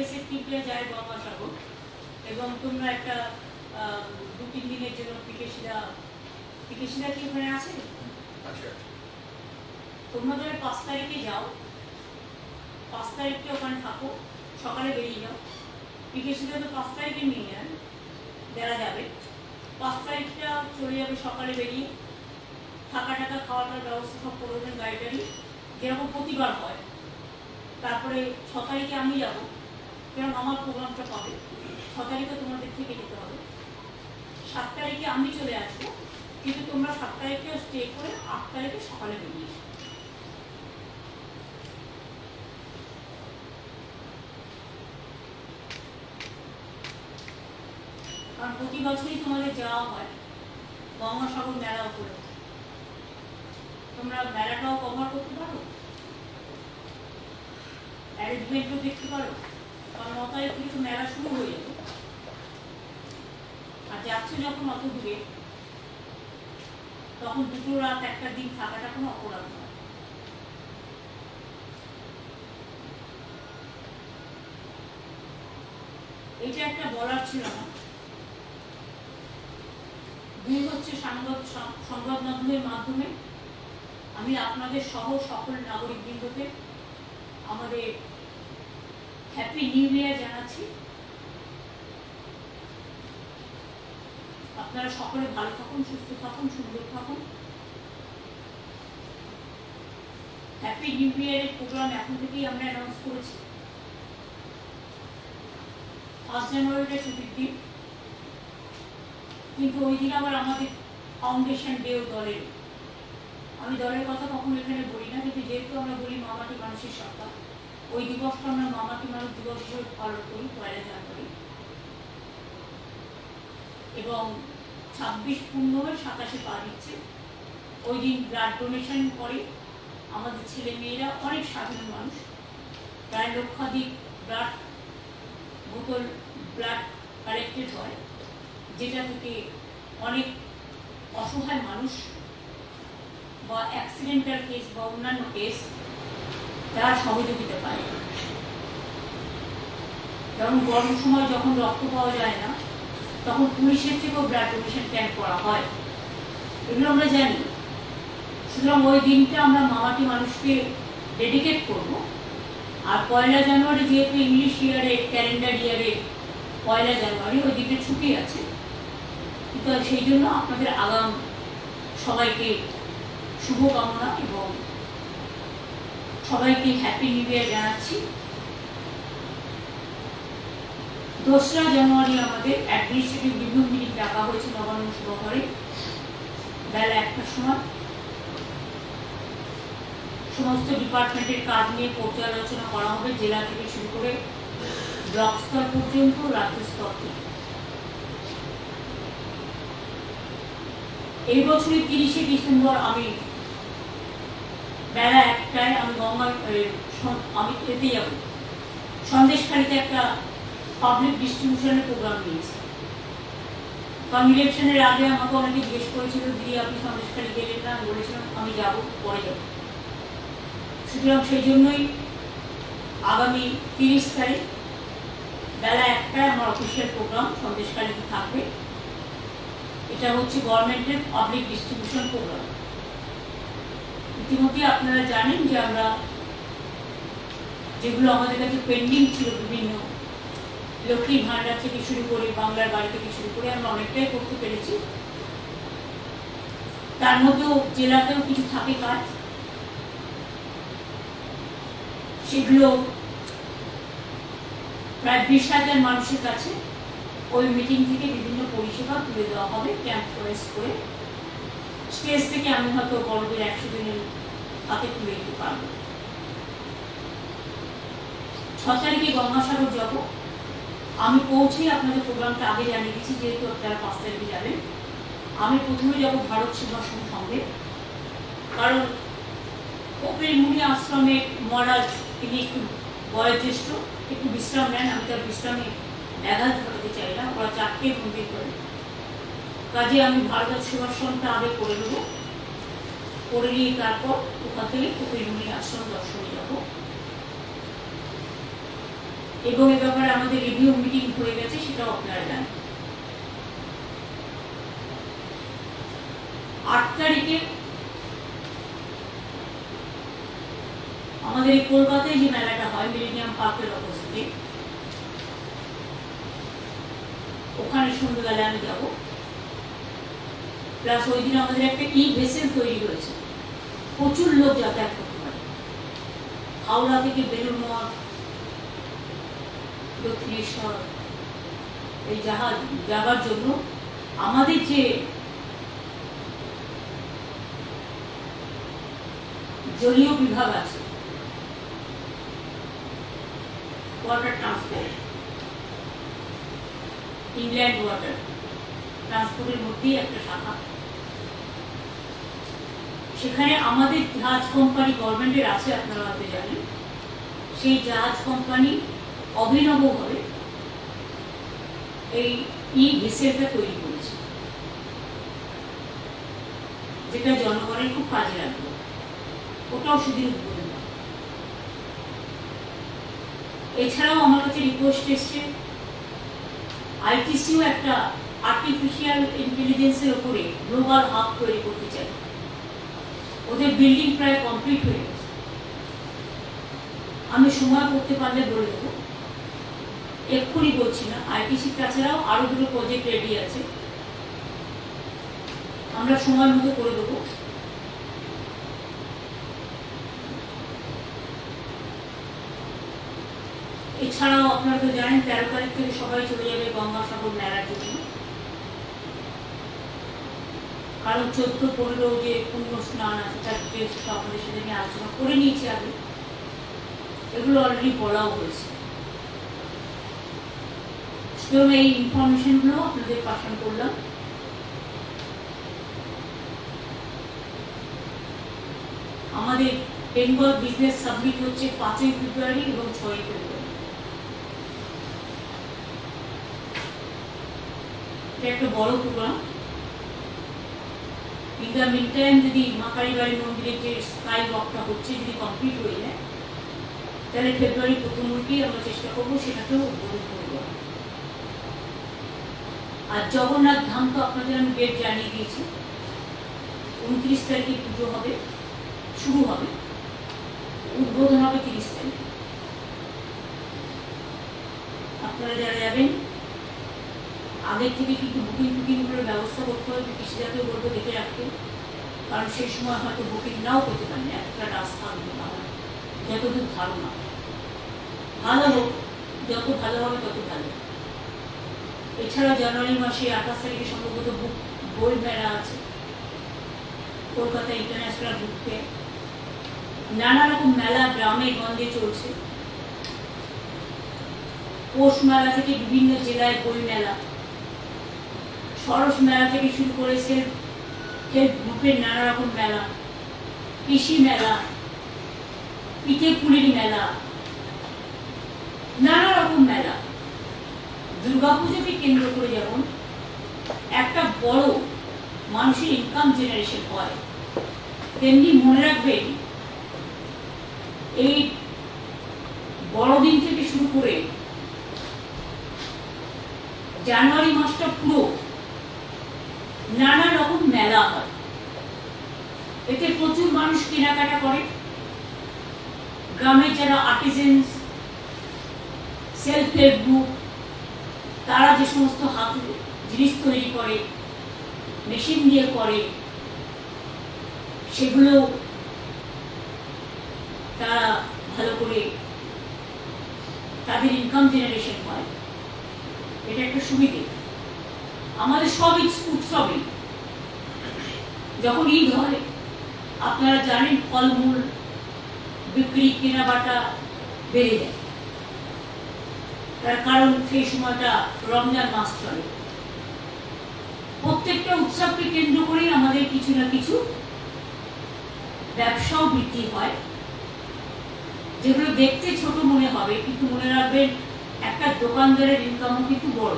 BSF টিমটা যায় গঙ্গাসাগর এবং তোমরা একটা 2-3 দিনের জন্য পিকেশিরা কি ওখানে আছে? আচ্ছা, তোমরা ধরে 5 তারিখে যাও, 5 তারিখে ওখানে থাকো, সকালে বেরিয়ে যাও। পিকেশিরা তো 5 তারিখে নিয়ে যান, দেওয়া যাবে। 5 তারিখটা চলে যাবে সকালে বেরিয়ে, থাকা টাকা খাওয়াটার ব্যবস্থা সব করে দেবেন গাড়ি টাড়ি, যেরকম প্রতিবার হয়। তারপরে 6 তারিখে আমি যাব, কারণ আমার প্রোগ্রামটা পাবে। 6 তারিখে তোমাদের থেকে যেতে হবে। 7 তারিখে আমি চলে আসবো, কিন্তু তোমরা 7 তারিখেও স্টে করে 8 তারিখে সকালে বেরিয়ে এসো। কারণ প্রতি বছরই তোমাদের যাওয়া হয় গঙ্গাসাগর মেলা উপরে। তোমরা মেলাটাও কভার করতে পারো, অ্যারেঞ্জমেন্টও দেখতে পারো, কারণ 9 তারিখ থেকে মেলা শুরু হয়ে যাবে। আর যাচ্ছ যখন অত দূরে, তখন 2 রাত 1টা দিন থাকাটা কোনো অপরাধ নয়। এটা একটা বলার ছিল না। 2 হচ্ছে সংবাদ মাধ্যমের মাধ্যমে আমি আপনাদের সহ সকল নাগরিকবৃন্দকে আমাদের হ্যাপি নিউ ইয়ার জানাচ্ছি। আপনারা সকলে ভালো থাকুন, সুস্থ থাকুন, সুন্দর থাকুন। হ্যাপি নিউ ইয়ারের প্রোগ্রাম এখন থেকেই আমরা অ্যানাউন্স করেছি। 1 জানুয়ারিটা ছুটির দিন, কিন্তু ওই দিন আবার আমাদের ফাউন্ডেশন ডেও দলের। আমি দলের কথা কখনো এখানে বলি না, কিন্তু যেহেতু আমরা বলি মামাটি মানুষের সপ্তাহ, ওই দিবসটা আমরা মামাটি মানুষ দিবস হিসেবে পালন করি 1 জানুয়ারি। এবং 26 পূর্ণ হয়ে 27 পা দিচ্ছে। ওই দিন ব্লাড ডোনেশন করে আমাদের ছেলে মেয়েরা, অনেক সাধারণ মানুষ, প্রায় লক্ষাধিক ব্লাড বোতল ব্লাড কালেক্টেড হয়, যেটা থেকে অনেক অসহায় মানুষ বা অ্যাক্সিডেন্টাল কেস বা অন্যান্য কেস তারা সহযোগিতা পায়। যেমন গরম সময় যখন রক্ত পাওয়া যায় না, তখন পুলিশের থেকেও ব্লাড ডোনেশন ক্যাম্প করা হয়। এগুলো আমরা জানি। সুতরাং ওই দিনটা আমরা মামাটি মানুষকে ডেডিকেট করব। আর 1 জানুয়ারি যেহেতু ইংলিশ ইয়ারে, ক্যালেন্ডার ইয়ারে 1 জানুয়ারি, ওই দিনটা ছুটি আছে, কিন্তু সেই জন্য আপনাদের আগাম সবাইকে শুভকামনা এবং সবাইকে হ্যাপি নিউ ইয়ার জানাচ্ছি। 2 জানুয়ারি আমাদের অ্যাডমিনিস্ট্রেটিভ রিভিউ মিটিং ডাকা হয়েছে নবান্ন সভাঘরে বেলা 1টার সময়। সমস্ত ডিপার্টমেন্টের কাজ নিয়ে পর্যালোচনা করা হবে, জেলা থেকে শুরু করে ব্লক স্তর পর্যন্ত, রাজ্য স্তর থেকে। এই বছরের 30শে ডিসেম্বর আমি বেলা 1টায় আমি এতে যাব, সন্দেশখালীতে একটা পাবলিক ডিস্ট্রিবিউশনের প্রোগ্রাম নিয়েছি। কারণ ইলেকশনের আগে আমাকে অনেকে জিজ্ঞেস করেছিল, দিদি আপনি সন্দেশখালী গেলেন না? আমি বলেছিলাম আমি যাব, পরে যাব। সুতরাং সেই জন্যই আগামী 30 তারিখ বেলা 1টায় আমার অফিসিয়াল প্রোগ্রাম সন্দেশখালীতে থাকবে। এটা হচ্ছে গভর্নমেন্টের পাবলিক ডিস্ট্রিবিউশন প্রোগ্রাম। ইতিমধ্যে আপনারা জানেন যে আমরা যেগুলো আমাদের কাছে পেন্ডিং ছিল, বিভিন্ন লক্ষ্মীর ভাণ্ডার থেকে শুরু করে, বাংলার বাড়ি থেকে শুরু করে আমরা অনেকটাই করতে পেরেছি। তার মধ্যেও জেলাতেও কিছু থাকে কাজ, সেগুলো প্রায় 20,000 মানুষের কাছে ওই মিটিং থেকে বিভিন্ন পরিষেবা তুলে দেওয়া হবে ক্যাম্প ফরেস্ট করে। স্টেজ থেকে আমি হয়তো বড়দের 100 জনের হাতে তুলে দিতে পারবো। 6 তারিখে গঙ্গাসাগর যাব। আমি পৌঁছেই আপনাদের প্রোগ্রামটা আগে জানিয়ে দিচ্ছি, যেহেতু আপনারা 5 তারিখে যাবেন। আমি প্রথমে যাব ভারত সেবাশ্রম সঙ্গে, কারণ কপিল মুনি আশ্রমের মহারাজ তিনি একটু বয়োজ্যেষ্ঠ, একটু বিশ্রাম নেন। আমি তার বিশ্রামে ব্যাঘাত ঘটাতে চাই না। ওরা 4টে মন্দির করে, কাজে আমি ভারত সেবাশ্রমটা আগে করে নেব, করে নিয়ে তারপর ওখান থেকে কপিল মুনি আশ্রম দর্শনে যাব। এবং এ ব্যাপারে আমাদের রিভিউ মিটিং হয়ে গেছে, সেটাও আপনারা জানেন। 8 তারিখে আমাদের এই কলকাতায় যে মেলাটা হয় মিলেনিয়াম পার্কের অপোজিটে, ওখানে সন্ধ্যাবেলা আমি যাবো। প্লাস ওই দিন আমাদের একটা ভেসেল তৈরি হয়েছে, প্রচুর লোক যাতায়াত করতে পারে। হাওড়া থেকে বেলুড় মঠ, দক্ষিণেশ্বর, এই জাহাজ যাবার জন্য আমাদের যে জলীয় বিভাগ আছে, ওয়াটার ট্রান্সপোর্ট, ইনল্যান্ড ওয়াটার ট্রান্সপোর্টের মধ্যেই একটা শাখা, সেখানে আমাদের জাহাজ কোম্পানি গভর্নমেন্টের আছে, আপনারা হয়তো জানেন। সেই জাহাজ কোম্পানি অভিনবভাবে এই ভেসেলটা তৈরি করেছে, যেটা জনগণের খুব কাজে লাগবে। ওটাও সেদিন উদ্বোধন। এছাড়াও আমার কাছে রিকোয়েস্ট এসছে, আইটিসিও একটা আর্টিফিশিয়াল ইন্টেলিজেন্সের উপরে গ্লোবাল হাব তৈরি করতে চাই। ওদের বিল্ডিং প্রায় কমপ্লিট হয়ে গেছে, আমি সময় করতে পারলে বলে দেবো, এক্ষুনি বলছি না। আইটিসি তাছাড়াও আরো দুটো প্রজেক্ট রেডি আছে, আমরা সময় মতো করে দেবো। এছাড়াও আপনারা তো জানেন 13 তারিখ থেকে সবাই চলে যাবে গঙ্গাসাগর মেলার জন্য, কারণ 14-15 যে পুণ্য স্নান আছে তার ডিটেলস আপনাদের সাথে আমি আলোচনা করে নিয়েছি আগে, এগুলো অলরেডি বলাও হয়েছে। সুতরাং এই ইনফরমেশনগুলো আপনাদের পাঠান করলাম। আমাদের বেঙ্গল বিজনেস সাবমিট হচ্ছে 5ই ফেব্রুয়ারি এবং 6ই ফেব্রুয়ারি। এটা একটা বড় programme. In the meantime যদি মা কালীবাড়ি মন্দিরের যে স্কাই ওয়াকটা হচ্ছে যদি কমপ্লিট হয়ে যায়, তাহলে ফেব্রুয়ারি প্রথম উইকেই আমরা চেষ্টা করবো সেটাকেও উদ্বোধন করবো। আর জগন্নাথ ধাম তো আপনাদের আমি ডেট জানিয়ে দিয়েছি, 29 তারিখে পুজো হবে, শুরু হবে, উদ্বোধন হবে 30 তারিখে। আপনারা যারা যাবেন আগের থেকে কিন্তু বুকিং করে ব্যবস্থা করতে হবে। কৃষিজাকেও বলবো দেখে রাখতে, কারণ সেই সময় হয়তো বুকিং নাও করতে পারেন, একটা রাস্তা যতদূর ধারণা। ভালো হোক, যত ভালো হবে তত ভালো। এছাড়া জানুয়ারি মাসে 28 তারিখে সম্ভবত বই মেলা আছে, কলকাতা ইন্টারন্যাশনাল বুক ফেয়ার। নানা রকম মেলা গ্রামে গঞ্জে চলছে, পৌষ মেলা থেকে বিভিন্ন জেলায় বই মেলা, সরস মেলা থেকে শুরু করে সেলফ গ্রুপের নানা রকম মেলা, কৃষি মেলা, পিঠে পুলির মেলা, নানা রকম মেলা। দুর্গাপুজোকে কেন্দ্র করে যেমন একটা বড় মানুষের ইনকাম জেনারেশন হয়, তেমনি মনে রাখবেন এই বড়দিন থেকে শুরু করে জানুয়ারি মাসটা পুরো নানা রকম মেলা হয়। এতে প্রচুর মানুষ কেনাকাটা করে। গ্রামের যারা আর্টিজেন্স, সেলফ হেল্প গ্রুপ, তারা যে সমস্ত হাত জিনিস তৈরি করে, মেশিন দিয়ে করে, সেগুলো তারা ভালো করে তাদের ইনকাম জেনারেশন হয়। এটা একটা সুবিধে। আমাদের সব উৎসবে যখন ঈদ হয় আপনারা জানেন ফলমূল বিক্রি কেনাবাটা বেড়ে যায়, তার কারণ সেই সময়টা রমজান মাস চলে। প্রত্যেকটা উৎসবকে কেন্দ্র করেই আমাদের কিছু না কিছু ব্যবসাও বৃদ্ধি হয়, যেগুলো দেখতে ছোট মনে হবে, কিন্তু মনে রাখবেন একটা দোকানদারের ইনকামও কিন্তু বড়।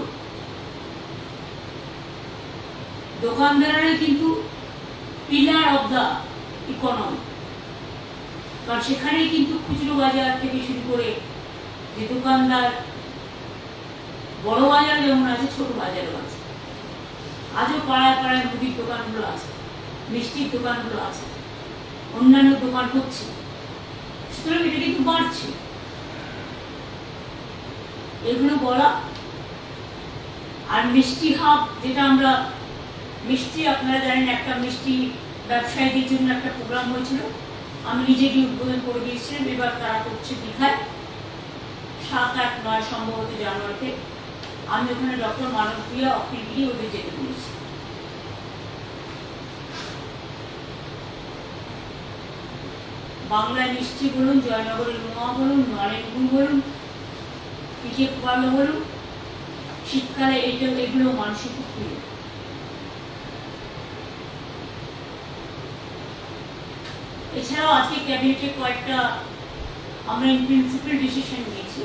দোকানদারেরা কিন্তু পিলার অফ দ্য ইকোনমি, কারণ সেখানেই কিন্তু খুচরো বাজার থেকে শুরু করে যে দোকানদার বড় বাজার যেমন আছে, ছোট বাজারও আছে। আজও পাড়ায় পাড়ায় মুদির দোকানগুলো আছে, মিষ্টির দোকানগুলো আছে, অন্যান্য দোকান হচ্ছে। সুতরাং এটা কিন্তু বাড়ছে। এগুলো বলা। আর মিষ্টি হাব, যেটা আমরা মিষ্টি, আপনারা জানেন একটা মিষ্টি ব্যবসায়ীদের জন্য একটা প্রোগ্রাম হয়েছিল, আমি নিজে গিয়ে উদ্বোধন করে দিয়েছিলাম। এবার তারা করছে দীঘায় 7, 8, 9 সম্ভবত জানুয়ারিতে। আমি ওখানে ডক্টর মানবপ্রিয়া, অখিলগিরি ওদের যেতে বলেছি। বাংলায় মিষ্টি বলুন, জয়নগরের মোয়া বলুন, নরেন গুড় বলুন, পিঠে পোয়ালো বলুন, শীতকালে এগুলো মানুষের খুব প্রিয়। এছাড়াও আজকে ক্যাবিনেটে কয়েকটা আমরা প্রিন্সিপাল ডিসিশন নিয়েছি।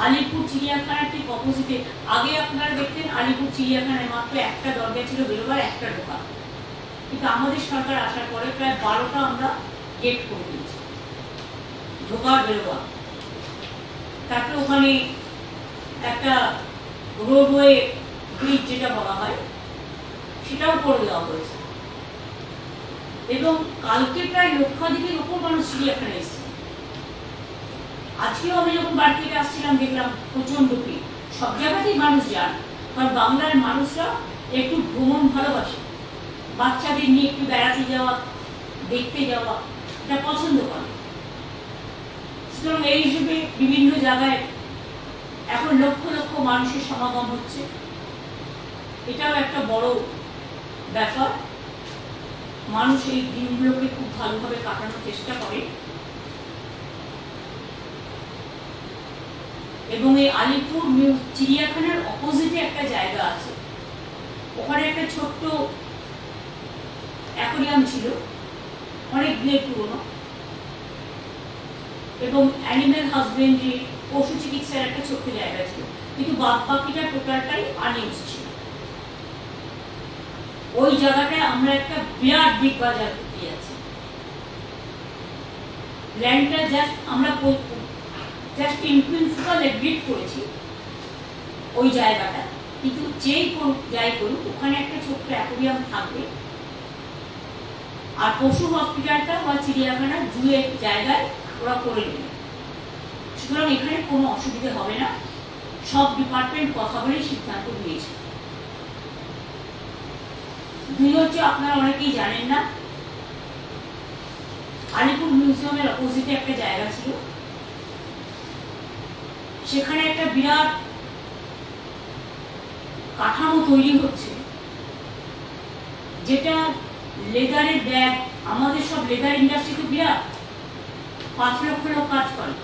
আলিপুর চিড়িয়াখানার ঠিক অপোজিটে, আগে আপনারা দেখতেন আলিপুর চিড়িয়াখানায় মাত্র একটা দরজা ছিল বেরোবার, একটা ঢোকা। কিন্তু আমাদের সরকার আসার পরে প্রায় 12টা আমরা গেট করে দিয়েছি, ঢোকার বেরোবার। তারপরে ওখানে একটা রোডওয়ে ব্রিজ যেটা বলা হয়, সেটাও করে দেওয়া হয়েছে। এবং কালকে প্রায় লক্ষাধিকের ওপর মানুষ চিড়িয়াখানায় এসেছে। আজকেও আমি যখন বাড়ি থেকে আসছিলাম দেখলাম প্রচন্ড ভিড়। সব জায়গাতেই মানুষ যান, কারণ বাংলার মানুষরা একটু ভ্রমণ ভালোবাসে। বাচ্চাদের নিয়ে একটু বেড়াতে যাওয়া, দেখতে যাওয়া, এটা পছন্দ করে। সুতরাং এই হিসেবে বিভিন্ন জায়গায় এখন লক্ষ লক্ষ মানুষের সমাগম হচ্ছে। এটাও একটা বড় ব্যাপার। মানুষ এই দিনগুলোকে খুব ভালোভাবে কাটানোর চেষ্টা করে। এবং এই আলিপুর চিড়িয়াখানার অপোজিটে একটা জায়গা আছে, ওখানে একটা ছোট্ট অ্যাকোয়ারিয়াম ছিল, অনেক দিনের পুরনো। এবং অ্যানিম্যাল হাজবেন্ডারি, পশু চিকিৎসার একটা ছোট্ট জায়গা ছিল, কিন্তু বাকিটা টোটালটাই আনইউজ ছিল। ওই জায়গাটায় আমরা একটা বিরাট বিগ বাজার করতে যাচ্ছি। ল্যান্ডটা আমরা জাস্ট ইন প্রিন্সিপাল এগ্রিড করেছি ওই জায়গাটা, কিন্তু যেই যাই করুক ওখানে একটা ছোট্ট অ্যাকোয়ারিয়াম থাকবে। আর পশু হসপিটালটা বা চিড়িয়াখানা জুয়ের জায়গায় ওরা করে নেবে। সুতরাং এখানে কোনো অসুবিধা হবে না। সব ডিপার্টমেন্ট কথা বলেই সিদ্ধান্ত নিয়েছে। দুই হচ্ছে, আপনারা অনেকেই জানেন না, আলিপুর মিউজিয়ামের অপোজিটে একটা জায়গা ছিল, সেখানে একটা বিরাট কাঠামো তৈরি হচ্ছে, যেটা লেদারের ব্যাগ। আমাদের সব লেদার ইন্ডাস্ট্রিতে বিরাট 5 লক্ষ লোক কাজ করে,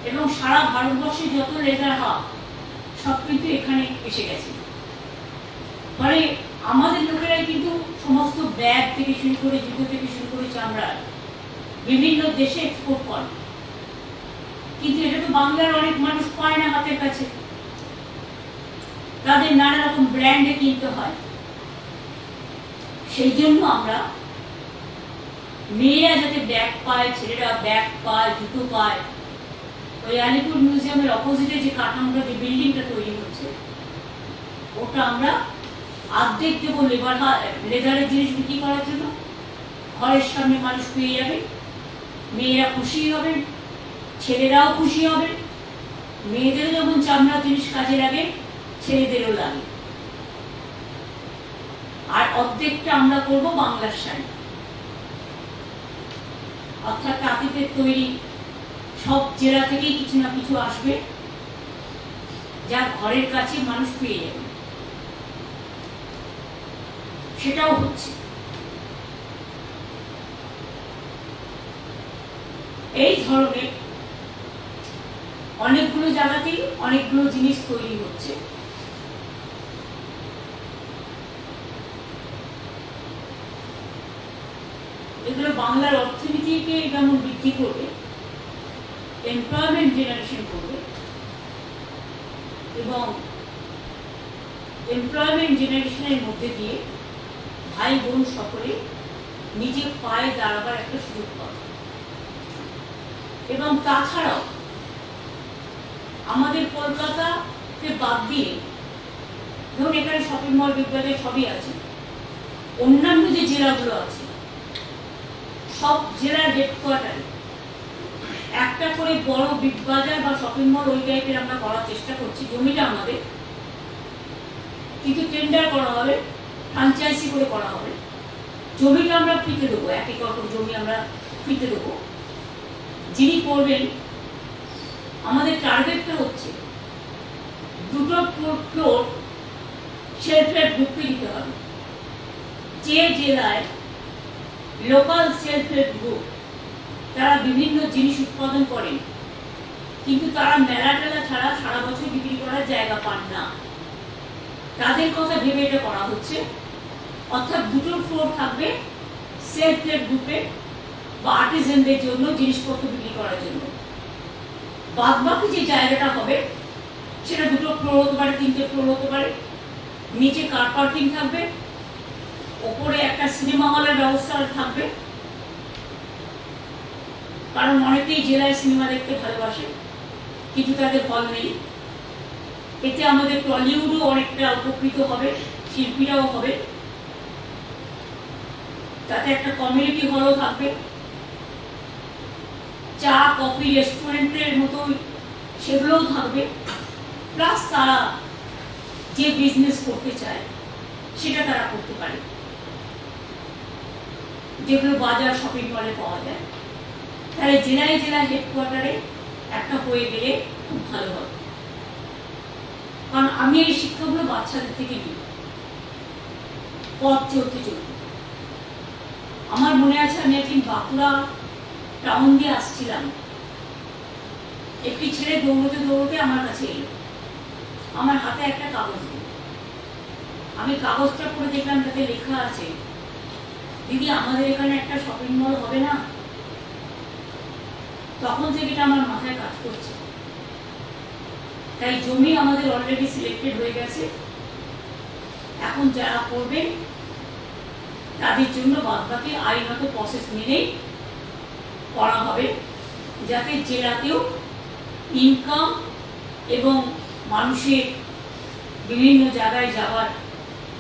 এবং সারা ভারতবর্ষে যত লেদার হাব সব কিন্তু এখানে এসে গেছে। মানে আমাদের লোকেরাই কিন্তু সমস্ত ব্যাগ থেকে শুরু করে, জুতো থেকে শুরু করে, চামড়া বিভিন্ন দেশে এক্সপোর্ট করে। কিন্তু এটা তো বাংলার অনেক মানুষ পায় না হাতের কাছে, তাদের নানা রকম ব্র্যান্ডে কিনতে হয়। সেই জন্য আমরা মেয়েরা যাতে ব্যাগ পায়, ছেলেরা ব্যাগ পায়, জুতো পায়, ওই আলিপুর মিউজিয়ামের অপোজিটে যে কাঠামোটা, যে বিল্ডিংটা তৈরি হচ্ছে, ওটা আমরা অর্ধেক দেবো লেদারের জিনিস বিক্রি করার জন্য। ঘরের সামনে মানুষ পেয়ে যাবে, মেয়েরা খুশি হবেন, ছেলেরাও খুশি হবে। মেয়েদেরও যেমন চামড়া জিনিস কাজে লাগে, ছেলেদেরও লাগে। আর অর্ধেকটা আমরা করবো বাংলার শাড়ি, অর্থাৎ তাঁতিদের তৈরি। সব জেলা থেকেই কিছু না কিছু আসবে, যা ঘরের কাছে মানুষ পেয়ে যাবে। সেটাও হচ্ছে। এই ধরনের অনেকগুলো জায়গাতেই অনেকগুলো জিনিস তৈরি হচ্ছে। এগুলো বাংলার অর্থনীতিকে যেমন বৃদ্ধি করবে, এমপ্লয়মেন্ট জেনারেশন করবে, এবং এমপ্লয়মেন্ট জেনারেশনের মধ্যে দিয়ে ভাই বোন সকলে নিজের পায়ে দাঁড়াবার একটা সুযোগ পাবে। এবং তাছাড়াও আমাদের কলকাতাকে বাদ দিয়ে, ধরুন এখানে শপিং মল, বিগ বাজার সবই আছে, অন্যান্য যে জেলাগুলো আছে সব জেলার হেডকোয়ার্টারে একটা করে বড় বিগ বাজার বা শপিং মল ওই টাইপের আমরা করার চেষ্টা করছি। জমিটা আমাদের, কিন্তু টেন্ডার করা হবে, ফ্রাঞ্চাইজি করে করা হবে। জমিটা আমরা ফ্রিতে দেবো, 1 একর জমি আমরা ফ্রিতে দেবো। যিনি করবেন, আমাদের টার্গেটটা হচ্ছে 2টো ফ্লোর সেলফ হেল্প গ্রুপকে দিতে হবে। যে জেলায় লোকাল সেলফ হেল্প গ্রুপ তারা বিভিন্ন জিনিস উৎপাদন করেন, কিন্তু তারা মেলা টেলা ছাড়া সারা বছর বিক্রি করার জায়গা পান না, তাদের কথা ভেবে এটা করা হচ্ছে। অর্থাৎ 2টো ফ্লোর থাকবে সেলফ হেল্প গ্রুপে বা আর্টিজানদের জন্য জিনিসপত্র বিক্রি করার জন্য। বাদ বাকি যে জায়গাটা হবে সেটা 2টো ফ্লোর হতে পারে, 3টে ফ্লোর হতে পারে। নিচে কার পার্কিং থাকবে, ওপরে একটা সিনেমা হলের ব্যবস্থা থাকবে, কারণ অনেকেই জেলায় সিনেমা দেখতে ভালোবাসে কিন্তু তাদের হল নেই। এতে আমাদের টলিউডও অনেকটা উপকৃত হবে, শিল্পীরাও হবে। তাতে একটা কমিউনিটি হলও থাকবে, চা কফি রেস্টুরেন্টের মতো সেগুলোও থাকবে। প্লাস তারা যে বিজনেস করতে চায় সেটা তারা করতে পারে, যেগুলো বাজার শপিং মলে পাওয়া যায়। তাহলে জেলায় জেলায় হেডকোয়ার্টারে একটা হয়ে গেলে খুব ভালো হবে। কারণ আমি এই শিক্ষাগুলো বাচ্চাদের থেকে নিই, পথ চলতে চলতে। আমার মনে আছে আমি একদিন বাঁকুড়া টাউন দিয়ে আসছিলাম, একটি ছেলে দৌড়তে দৌড়তে আমার কাছে এলো, আমার হাতে একটা কাগজ দিল। আমি কাগজটা পড়ে দেখলাম তাতে লেখা আছে, দিদি আমাদের এখানে একটা শপিং মল হবে না? তখন থেকে এটা আমার মাথায় কাজ করছে। তাই জমি আমাদের অলরেডি সিলেক্টেড হয়ে গেছে। এখন যারা করবেন তাদের জন্য বাদবাকি আইনত প্রসেস মেনেই করা হবে, যাতে জেলাতেও ইনকাম এবং মানুষের বিভিন্ন জায়গায় যাওয়ার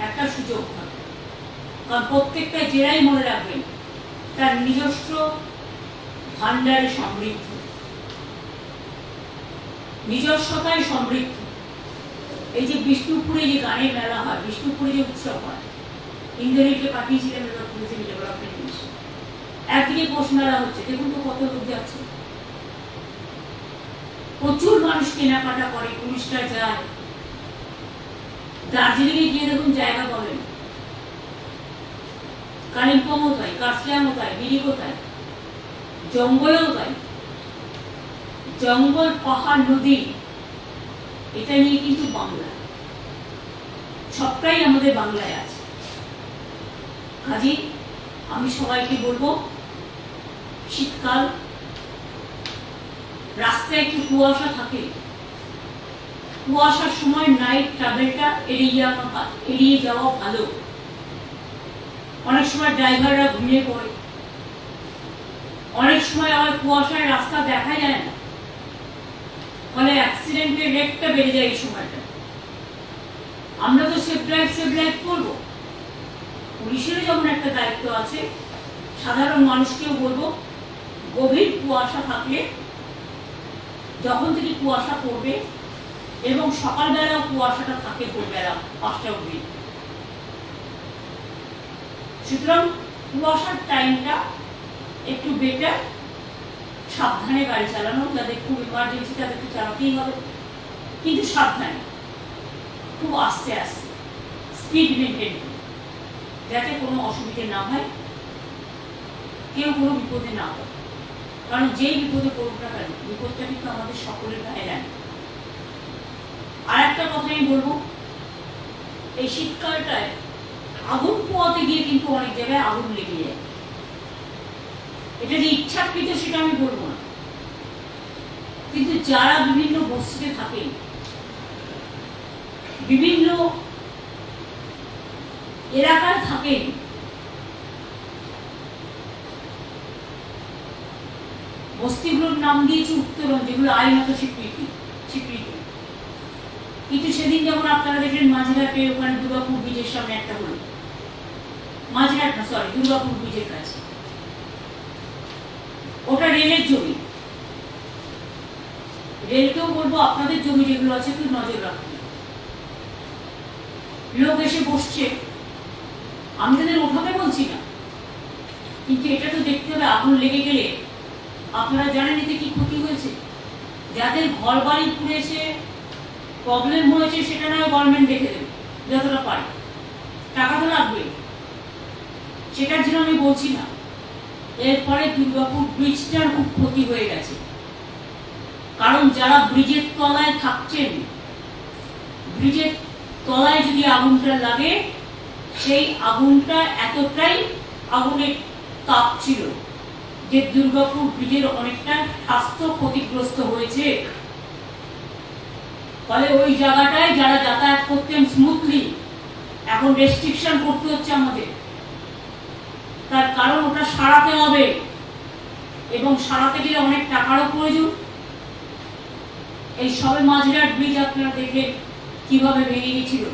একটা সুযোগ থাকে। কারণ প্রত্যেকটা জেলায় মনে রাখবেন তার নিজস্ব ভান্ডারে সমৃদ্ধ, নিজস্বতায় সমৃদ্ধ। এই যে বিষ্ণুপুরে যে গানের মেলা হয়, বিষ্ণুপুরে যে উৎসব হয়, ইন্দ্রনীলকে পাঠিয়েছিলেন টুরিজম ডেভেলপমেন্ট মিশন। একদিকে পৌষ মেলা হচ্ছে, দেখুন তো কত লোক যাচ্ছে, প্রচুর মানুষ কেনাকাটা করে, টুরিস্টরা যায়। দার্জিলিংয়ে গিয়ে দেখুন জায়গা পাবেন, কালিম্পংও তাই, কার্শিয়াংও তাই, মিরিকও তাই, জঙ্গলেও তাই। জঙ্গল, পাহাড়, নদী, এটা নিয়ে কিন্তু বাংলা, সবটাই আমাদের বাংলায় আছে। কাজেই আমি সবাইকে বলবো, শীতকাল, রাস্তায় একটু কুয়াশা থাকে, কুয়াশার সময় নাইট ট্রাভেলটা এড়িয়ে যাওয়া ভালো। অনেক সময় ড্রাইভাররা ঘুমিয়ে পড়ে, অনেক সময় আবার কুয়াশায় রাস্তা দেখা যায় না, ফলে অ্যাক্সিডেন্টের রেটটা বেড়ে যায় এই সময়টা। আমরা তো সেফ ড্রাইভ করবো, পুলিশেরও যেমন একটা দায়িত্ব আছে, সাধারণ মানুষকেও বলবো, গভীর কুয়াশা থাকলে, যখন থেকে কুয়াশা পড়বে এবং সকালবেলাও কুয়াশাটা থাকে ভোরবেলা 5টা অবধি, সুতরাং কুয়াশার টাইমটা একটু বেটার। সাবধানে গাড়ি চালানো, যাদের খুব ইমার্জেন্সি তাদেরকে চালাতেই হবে, কিন্তু সাবধানে, খুব আস্তে আস্তে, স্পিড মেনটেন করে, যাতে কোনো অসুবিধে না হয়, কেউ কোনো বিপদে না হয়। কারণ যেই বিপদে পড়ুক না কেন, বিপদটা কিন্তু আমাদের সকলের গায়ে লাগে। আর একটা কথা আমি বলবো, এই শীতকালটায় আগুন পোয়াতে গিয়ে কিন্তু অনেক জায়গায় আগুন লেগে যায়। এটা যে ইচ্ছাকৃত সেটা আমি বলবো না, কিন্তু যারা বিভিন্ন বস্তিতে থাকেন, বিভিন্ন এলাকায় থাকেন, বস্তিগুলোর নাম দিয়েছে উত্তরণ, যেগুলো আইনত স্বীকৃত। যেমন আপনারা দেখলেন মাঝেরহাটে ওখানে দুর্গাপুর ব্রিজের সামনে একটা হলো, মাঝেরহাট না সরি দুর্গাপুর ব্রিজের কাছে, ওটা রেলের জমি। রেলকেও বলবো আপনাদের জমি যেগুলো আছে একটু নজর রাখুন। লোক এসে বসছে, আমি তাদের ওঠাতে বলছি না, কিন্তু এটা তো দেখতে হবে আগুন লেগে গেলে আপনারা জানেন এতে কি ক্ষতি হয়েছে। যাদের ঘর বাড়ি পুড়েছে, প্রবলেম হয়েছে, সেটা নয় গভর্নমেন্ট দেখে দেবে যতটা পারে, টাকা তো লাগবে, সেটার জন্য আমি বলছি না। এরপরে দুর্গাপুর ব্রিজটার খুব ক্ষতি হয়ে গেছে, কারণ যারা ব্রিজের তলায় থাকছেন, ব্রিজের তলায় যদি আগুনটা লাগে, সেই আগুনটা এতটাই আগুনের তাপ ছিল যে দুর্গাপুর ব্রিজের অনেকটা স্বাস্থ্য ক্ষতিগ্রস্ত হয়েছে। ফলে ওই জায়গাটায় যারা যাতায়াত করতেন স্মুথলি, এখন রেস্ট্রিকশন করতে হচ্ছে আমাদের। তার কারণ ওটা সারাতে হবে, এবং সারাতে গেলে অনেক টাকারও প্রয়োজন। এই সবে মাঝেরহাট ব্রিজ আপনারা দেখলেন কিভাবে ভেঙে গেছিল,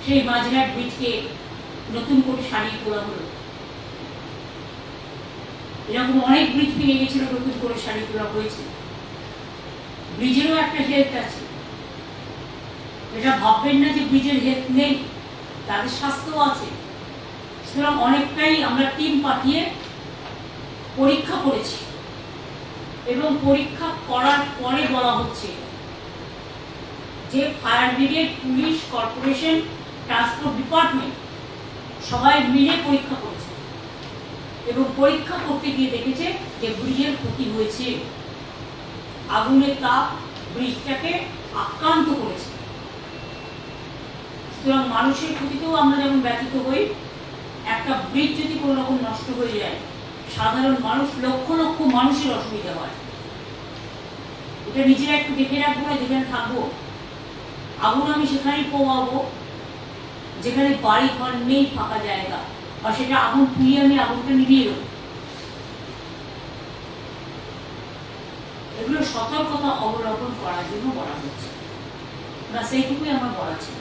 সেই মাঝেরহাট ব্রিজকে নতুন করে সারিয়ে তোলা হলো। এরকম অনেক ব্রিজ ভেঙে গেছিল, নতুন করে সারিয়ে তোলা হয়েছে। ব্রিজেরও একটা হেলথ আছে, এটা ভাববেন না যে ব্রিজের হেলথ নেই, তাদের স্বাস্থ্য আছে। সুতরাং অনেকটাই আমরা টিম পাঠিয়ে পরীক্ষা করেছি, এবং পরীক্ষা করার পরে বলা হচ্ছে যে fire brigade, police, corporation, transport department সবাই মিলে পরীক্ষা করেছে, এবং পরীক্ষা করতে গিয়ে দেখেছে যে ব্রিজের ক্ষতি হয়েছে, আগুনের তাপ ব্রিজটাকে আক্রান্ত করেছে। সুতরাং মানুষের ক্ষতিতেও আমরা যেমন ব্যথিত হই, একটা ব্রিজ যদি কোনো রকম নষ্ট হয়ে যায়, সাধারণ মানুষ, লক্ষ লক্ষ মানুষের অসুবিধা হয়। এটা নিজেরা একটু দেখে রাখবো না, যেখানে থাকবো আগুন আমি সেখানেই পোয়াবো যেখানে বাড়ি ঘর নেই, ফাঁকা জায়গা, বা সেটা আগুন পুড়িয়ে আমি আগুনটা নিভিয়ে দেবো। এগুলো সতর্কতা অবলম্বন করার জন্য বলা হচ্ছে, বা সেইটুকুই আমার বলা ছিল।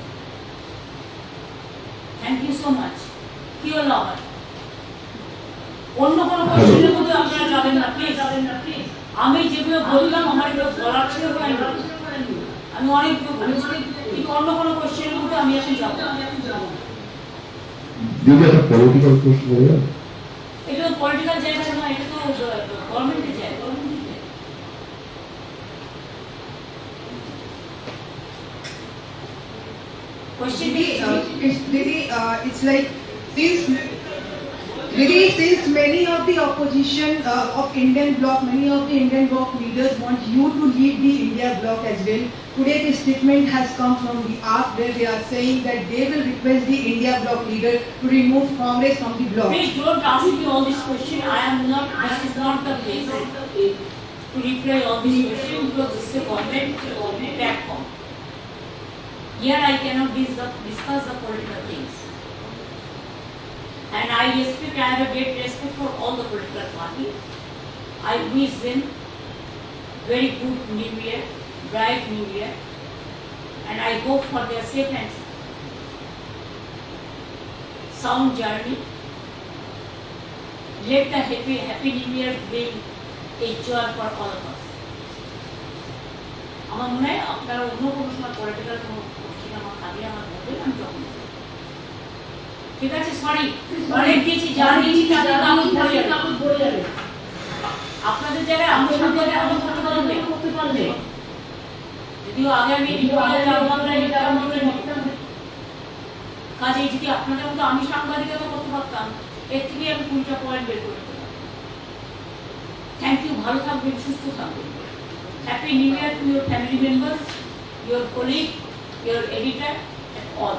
Thank you so much. কি হলো আবার? অন্য কোনো কোশ্চেনের মধ্যে আপনারা যাবেন না প্লিজ, যাবেন না প্লিজ। আমি যেগুলো বললাম আমার এগুলো বলার ছিল, আমি অনেকগুলো বলেছি, কিন্তু অন্য কোনো কোশ্চেনের মধ্যে আমি এখন যাবো। যদি একটা পলিটিক্যাল প্রশ্ন বলে, এটা তো পলিটিক্যাল জায়গা না, এটা তো গভর্নমেন্টের জায়গা। Question it's like since many of the opposition of Indian bloc, many of the Indian bloc leaders want you to lead the India bloc as well. Today the statement has come from the AAP where they are saying that they will request the India bloc leader to remove Congress from the bloc. Please don't ask me all this question. I am not, this is not the place to reply all these questions, because this is a government platform. Here I cannot discuss the political things. And I have a great respect for all the political parties. I wish them very good New Year, bright New Year, and I hope for their safe and sound journey. Let the happy New Year bring a joy for all of us. আমার মনে হয় আপনারা অন্য কোনো সময় political কোনো question আমার থাকলে আমার বলবেন, আমি তখন ঠিক আছে। সরি অনেক দিয়েছি, যারা দিয়েছি তাদের কাগজ ভরে যাবে। আপনাদের জায়গায় আমার সঙ্গে করতে পারলে, যদিও আগে আমি কাজে যদি আপনাদের মতো আমি সাংবাদিকতা করতে পারতাম, এর থেকে আমি 20টা পয়েন্ট বের করে দিতাম। থ্যাংক ইউ, ভালো থাকবেন, সুস্থ থাকবেন। Happy New Year to your family members, your colleague, your editor, and all.